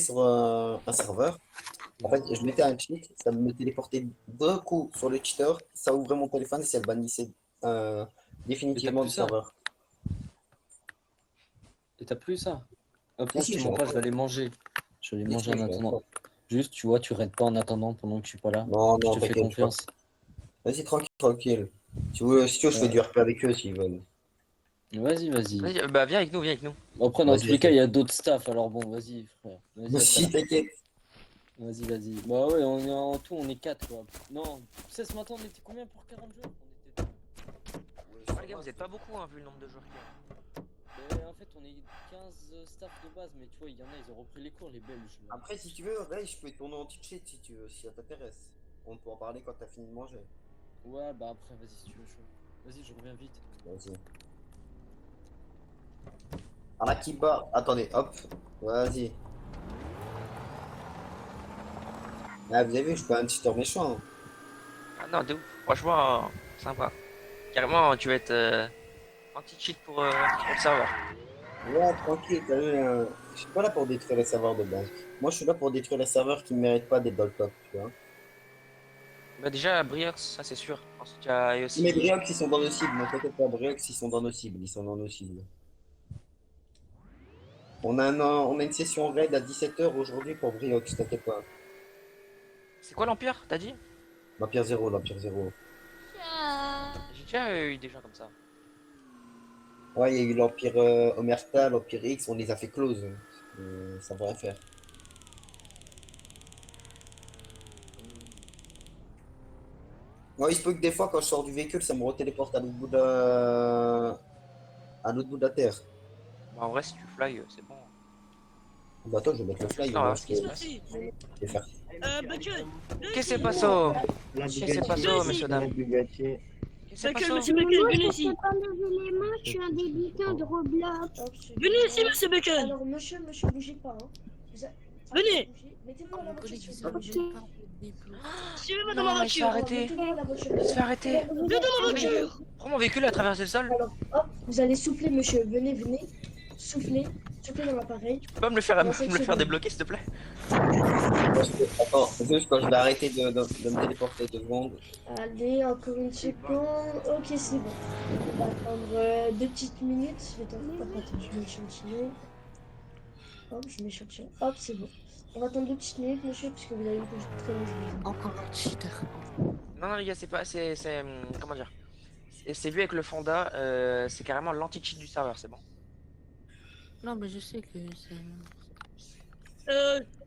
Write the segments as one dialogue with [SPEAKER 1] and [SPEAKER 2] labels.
[SPEAKER 1] sur un serveur. En fait, je mettais un cheat, ça me téléportait d'un coup sur le cheater, ça ouvrait mon téléphone et ça le bannissait
[SPEAKER 2] Mais t'as
[SPEAKER 1] définitivement
[SPEAKER 2] plus
[SPEAKER 1] du
[SPEAKER 2] ça.
[SPEAKER 1] serveur.
[SPEAKER 2] Et t'as plus ça. Hop,
[SPEAKER 1] Si,
[SPEAKER 2] moi, si
[SPEAKER 1] si,
[SPEAKER 2] tu
[SPEAKER 1] je
[SPEAKER 2] mens pas, je vais
[SPEAKER 1] l'ai
[SPEAKER 2] aller manger. Je vais aller
[SPEAKER 1] si,
[SPEAKER 2] manger
[SPEAKER 1] si,
[SPEAKER 2] en
[SPEAKER 1] je l'ai
[SPEAKER 2] attendant.
[SPEAKER 1] encore.
[SPEAKER 2] Juste, tu vois, tu raides pas en attendant pendant que je suis pas là.
[SPEAKER 1] Non,
[SPEAKER 2] Je
[SPEAKER 1] non,
[SPEAKER 2] te fais
[SPEAKER 1] t'inquiète pas.
[SPEAKER 2] confiance.
[SPEAKER 1] Vas-y, tranquille, tranquille. Si tu veux, je fais
[SPEAKER 2] Ouais.
[SPEAKER 1] du RP avec eux s'ils veulent.
[SPEAKER 2] Vas-y, vas-y.
[SPEAKER 3] Vas-y, bah viens avec nous, viens avec nous.
[SPEAKER 2] Après, dans tous
[SPEAKER 1] Vas-y,
[SPEAKER 2] les cas, il
[SPEAKER 1] vas-y.
[SPEAKER 2] y a d'autres staff, alors bon, vas-y, frère. Vas-y, à tout à
[SPEAKER 1] Si,
[SPEAKER 2] l'heure.
[SPEAKER 1] t'inquiète.
[SPEAKER 2] Vas-y, vas-y. Bah ouais, on est en tout, on est 4 quoi. Non, tu sais, ce matin, on était combien pour 40 jours? On était.
[SPEAKER 3] Ah, les gars, vous êtes pas beaucoup, hein, vu le nombre de joueurs qu'il y a.
[SPEAKER 2] Mais en fait, on est 15 staff de base, mais tu vois, il y en a, ils ont repris les cours, les Belges. Là.
[SPEAKER 1] Après, si tu veux, Ray, je peux tourner en cheat si tu veux, si ça t'intéresse. On peut en parler quand t'as fini de manger.
[SPEAKER 2] Ouais, bah après, vas-y, si tu veux chaud. Vas-y, je reviens vite.
[SPEAKER 1] Vas-y. Arakiba, attendez, hop. Vas-y. Ah, vous avez vu, je suis pas un cheater méchant, hein.
[SPEAKER 3] Ah non, de ouf. Franchement, sympa. Carrément, tu vas être anti-cheat pour le serveur.
[SPEAKER 1] Ouais, tranquille, t'as vu, je suis pas là pour détruire les serveurs de base. Moi, je suis là pour détruire les serveurs qui ne méritent pas d'être dans le top, tu vois.
[SPEAKER 3] Bah déjà, Briox, ça c'est sûr. Ensuite, il y a
[SPEAKER 1] Mais
[SPEAKER 3] aussi...
[SPEAKER 1] Briox, ils sont dans nos cibles, ne t'inquiète pas, Briox, ils sont dans nos cibles, ils sont dans nos cibles. On a une session raid à 17h aujourd'hui pour Briox, t'inquiète pas.
[SPEAKER 3] C'est quoi l'Empire, t'as dit?
[SPEAKER 1] L'Empire 0, l'Empire 0.
[SPEAKER 3] J'ai déjà eu des gens comme ça.
[SPEAKER 1] Ouais, il y a eu l'Empire Omerta, l'Empire X, on les a fait close. Ça va rien faire. Ouais, il se peut que des fois, quand je sors du véhicule, ça me retéléporte à l'autre bout de la Terre.
[SPEAKER 3] Bah en vrai, si tu fly, c'est bon.
[SPEAKER 1] Bah, attends, je vais mettre le fly,
[SPEAKER 3] Non,
[SPEAKER 1] au moins,
[SPEAKER 3] alors, ce qui se passe.
[SPEAKER 1] je vais faire.
[SPEAKER 4] Bacon,
[SPEAKER 3] Qu'est-ce que c'est pas ça? Qu'est-ce que c'est pas ça, messieurs, dames?
[SPEAKER 1] Bugatti.
[SPEAKER 3] Qu'est-ce que c'est pas
[SPEAKER 4] Bacon,
[SPEAKER 3] ça?
[SPEAKER 4] monsieur Bacon, venez
[SPEAKER 5] Je
[SPEAKER 4] ici.
[SPEAKER 5] peux pas lever les mains, je suis un débutant de Roblox.
[SPEAKER 4] Venez ici, monsieur Bacon.
[SPEAKER 6] Alors, monsieur, bougez pas. Hein.
[SPEAKER 4] Venez.
[SPEAKER 6] Mettez-vous à la voiture. s'il vous plaît.
[SPEAKER 4] Suivez-moi dans ma
[SPEAKER 3] Non, il se fait
[SPEAKER 4] voiture.
[SPEAKER 3] arrêter.
[SPEAKER 6] Mettez-vous à la voiture.
[SPEAKER 3] Il se fait arrêter.
[SPEAKER 4] Viens dans ma voiture.
[SPEAKER 3] Prends mon véhicule à traverser le sol.
[SPEAKER 6] Alors, hop, vous allez souffler, monsieur. Venez, venez. Soufflez. Soufflez dans l'appareil.
[SPEAKER 3] Tu peux pas me le faire, débloquer, s'il te plaît?
[SPEAKER 1] Attends, juste quand je vais arrêter de me téléporter 2 secondes.
[SPEAKER 6] Allez, encore une seconde. Ok, c'est bon. On va attendre 2 petites minutes. Je vais attends, je mets l'échantillon. Hop, je mets l'échantillon. Hop, c'est bon. On va attendre 2 petites minutes, monsieur, parce que vous avez vu que je très bien.
[SPEAKER 5] Encore un cheater.
[SPEAKER 3] Non, non, les gars, c'est pas. Comment dire? C'est vu avec le Fonda, c'est carrément l'anti-cheat du serveur, c'est bon.
[SPEAKER 5] Non, mais je sais que c'est.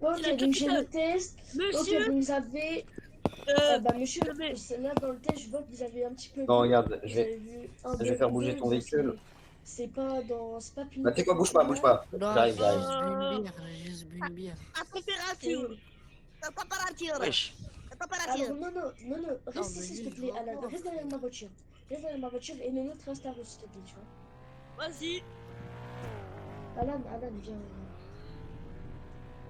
[SPEAKER 6] Ok, donc j'ai le test.
[SPEAKER 4] Monsieur.
[SPEAKER 6] Ok, donc vous avez. Bah, monsieur, là dans le test, je vois que vous avez un petit peu.
[SPEAKER 1] Non, regarde,
[SPEAKER 6] Vous avez vu un
[SPEAKER 1] je vais faire bouger ton véhicule.
[SPEAKER 6] C'est pas dans. C'est pas puni.
[SPEAKER 1] Bah, tu sais quoi, bouge pas, bouge pas.
[SPEAKER 5] Non,
[SPEAKER 1] J'arrive,
[SPEAKER 5] j'ai
[SPEAKER 1] j'arrive.
[SPEAKER 5] juste bu une bière, j'ai juste bu une bière.
[SPEAKER 4] À température. À température.
[SPEAKER 3] Wesh.
[SPEAKER 4] À température.
[SPEAKER 6] Alors, non, reste
[SPEAKER 5] mais
[SPEAKER 6] ici,
[SPEAKER 5] lui,
[SPEAKER 6] s'il te
[SPEAKER 5] je
[SPEAKER 6] plaît.
[SPEAKER 5] vois
[SPEAKER 6] Alan,
[SPEAKER 5] pas.
[SPEAKER 6] reste derrière ma voiture. Reste derrière ma voiture et Nono reste à vous, s'il te plaît, tu vois.
[SPEAKER 4] Vas-y.
[SPEAKER 6] Alan, viens.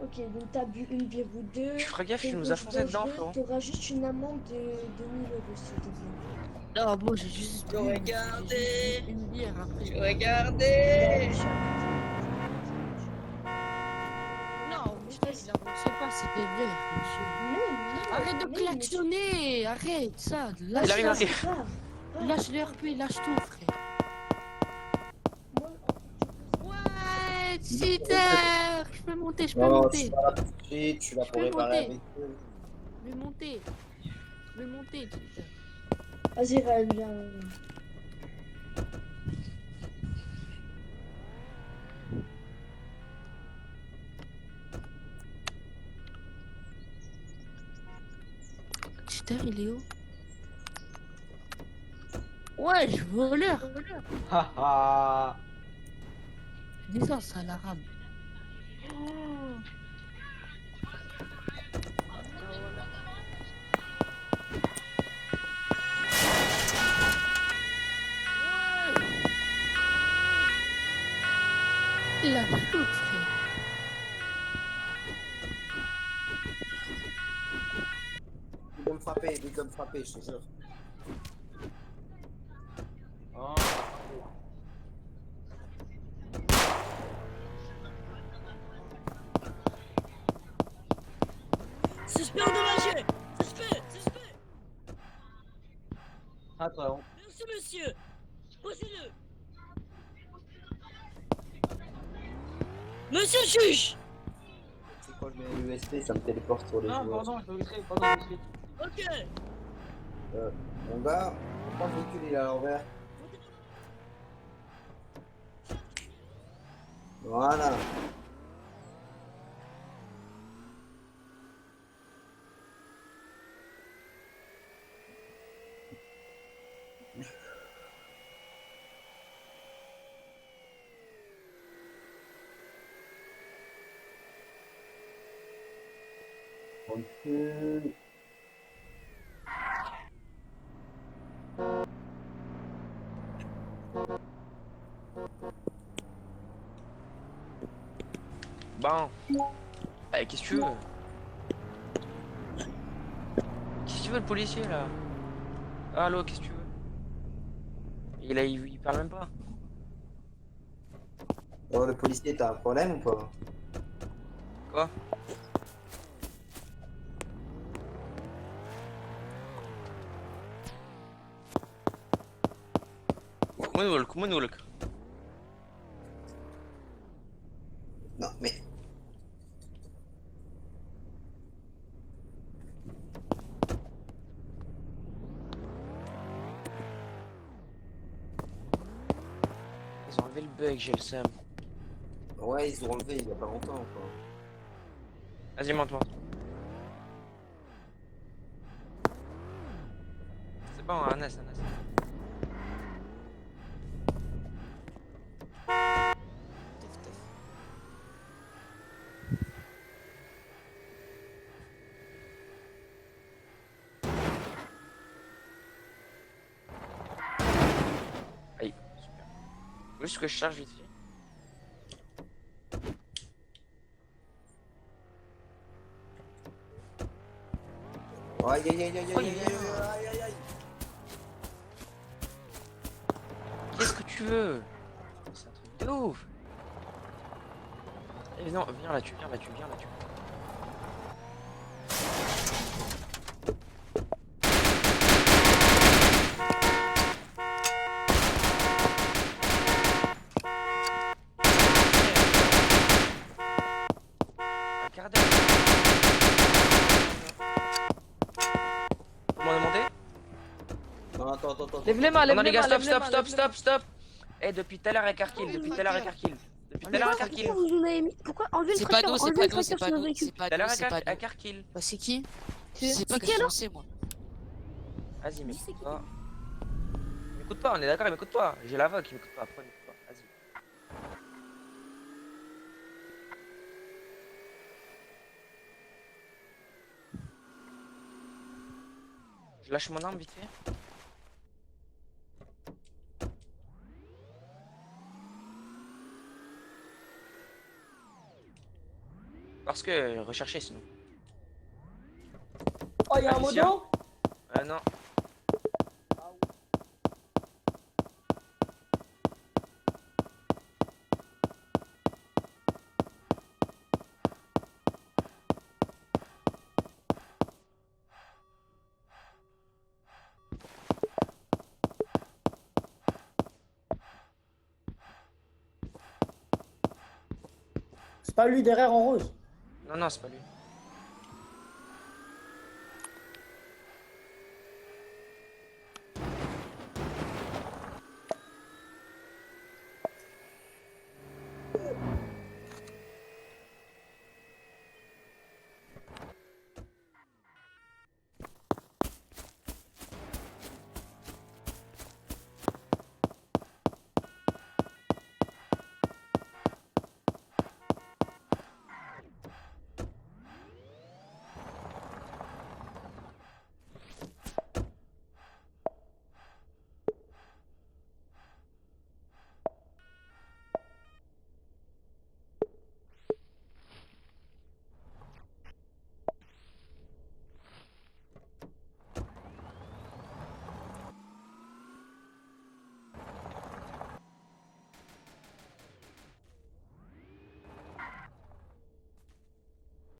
[SPEAKER 6] Ok, donc t'as bu une bière ou deux.
[SPEAKER 3] Tu feras gaffe, tu
[SPEAKER 6] T'es
[SPEAKER 3] nous as foncé dedans,
[SPEAKER 6] dangereux,
[SPEAKER 3] frérot.
[SPEAKER 6] T'auras juste une amende de 1000 euros, s'il te plaît.
[SPEAKER 5] Non, moi j'ai juste bu
[SPEAKER 4] Regardez.
[SPEAKER 5] une bière après.
[SPEAKER 4] Regardez.
[SPEAKER 5] Non, monsieur, il avançait pas, c'était bière, monsieur.
[SPEAKER 6] Non,
[SPEAKER 5] Arrête de
[SPEAKER 6] mais,
[SPEAKER 5] klaxonner, arrête ça.
[SPEAKER 3] Il
[SPEAKER 5] Lâche,
[SPEAKER 3] arrive, il arrive.
[SPEAKER 6] c'est pas-
[SPEAKER 5] lâche le RP, lâche tout, frère.
[SPEAKER 6] Moi,
[SPEAKER 5] Ouais, cheater. Je peux monter, je peux
[SPEAKER 1] Non, je
[SPEAKER 5] monter.
[SPEAKER 1] suis pas là pour cheat, je suis là
[SPEAKER 5] Je
[SPEAKER 1] pour
[SPEAKER 5] peux
[SPEAKER 1] réparer
[SPEAKER 5] monter.
[SPEAKER 1] avec eux.
[SPEAKER 5] Je vais monter. Je vais monter, cheater.
[SPEAKER 6] Vas-y, Ryan, viens.
[SPEAKER 5] Cheater, il est où? Ouais, je voleur.
[SPEAKER 1] Haha.
[SPEAKER 5] Dis ça, ça l'arabe. La shoot, frère.
[SPEAKER 1] Il veut me frapper, je te jure. Oh.
[SPEAKER 7] Suspect endommagé. Suspect.
[SPEAKER 2] Attends.
[SPEAKER 7] Merci, monsieur. Posez-le. Monsieur le juge.
[SPEAKER 1] C'est quand je mets l'USP, ça me téléporte sur les
[SPEAKER 2] Non,
[SPEAKER 1] joueurs.
[SPEAKER 2] pardon, je vais pardon,
[SPEAKER 7] Ok.
[SPEAKER 1] Mon gars, pourquoi le véhicule il est à l'envers? Voilà. Recule.
[SPEAKER 3] Bon. Qu'est-ce que tu veux? Qu'est-ce que tu veux le policier là? Allô, qu'est-ce que tu veux? Il parle même pas.
[SPEAKER 1] Oh, le policier, t'as un problème ou pas?
[SPEAKER 3] Quoi? Moonwalk.
[SPEAKER 1] Non, mais.
[SPEAKER 3] Ils ont enlevé le bug, j'ai le seum.
[SPEAKER 1] Ouais, ils ont enlevé il y a pas longtemps, quoi.
[SPEAKER 3] Vas-y, monte. C'est bon, Anas. Aïe, super. Faut juste que je charge vite fait.
[SPEAKER 1] Aïe aïe aïe aïe aïe aïe aïe aïe aïe.
[SPEAKER 3] Qu'est-ce que tu veux? C'est un truc de ouf. Eh non, viens là, tu viens là. Un quart d'heure. Comment demander?
[SPEAKER 1] Non, attends.
[SPEAKER 2] Lève les mains,
[SPEAKER 3] Non, les gars, stop. Eh, depuis tout à l'heure, écart kill.
[SPEAKER 5] Pourquoi vous m'avez mis... Pourquoi enlever le
[SPEAKER 8] C'est pas
[SPEAKER 5] tracteur?
[SPEAKER 8] nous, c'est
[SPEAKER 5] Enlever
[SPEAKER 8] pas
[SPEAKER 5] le
[SPEAKER 8] nous, c'est
[SPEAKER 5] tracteur
[SPEAKER 8] pas
[SPEAKER 5] sur notre
[SPEAKER 8] nous,
[SPEAKER 5] véhicule.
[SPEAKER 8] c'est pas
[SPEAKER 3] Tout à
[SPEAKER 8] nous,
[SPEAKER 3] l'heure,
[SPEAKER 8] c'est pas nous.
[SPEAKER 3] écart kill.
[SPEAKER 8] Bah c'est qui?
[SPEAKER 5] C'est
[SPEAKER 8] Je sais pas
[SPEAKER 5] qui
[SPEAKER 8] que j'ai
[SPEAKER 5] alors?
[SPEAKER 8] lancé moi.
[SPEAKER 3] Vas-y,
[SPEAKER 5] Dis
[SPEAKER 3] m'écoute
[SPEAKER 5] c'est qui?
[SPEAKER 3] pas. M'écoute pas, on est d'accord, il m'écoute pas. J'ai la voix qui m'écoute pas. Pourquoi il m'écoute pas? Vas-y. Je lâche mon arme vite fait. Parce que rechercher sinon.
[SPEAKER 2] Oh, y'a un
[SPEAKER 3] Alicia.
[SPEAKER 2] modo?
[SPEAKER 3] Non.
[SPEAKER 2] C'est pas lui derrière en rose.
[SPEAKER 3] Non, c'est pas lui.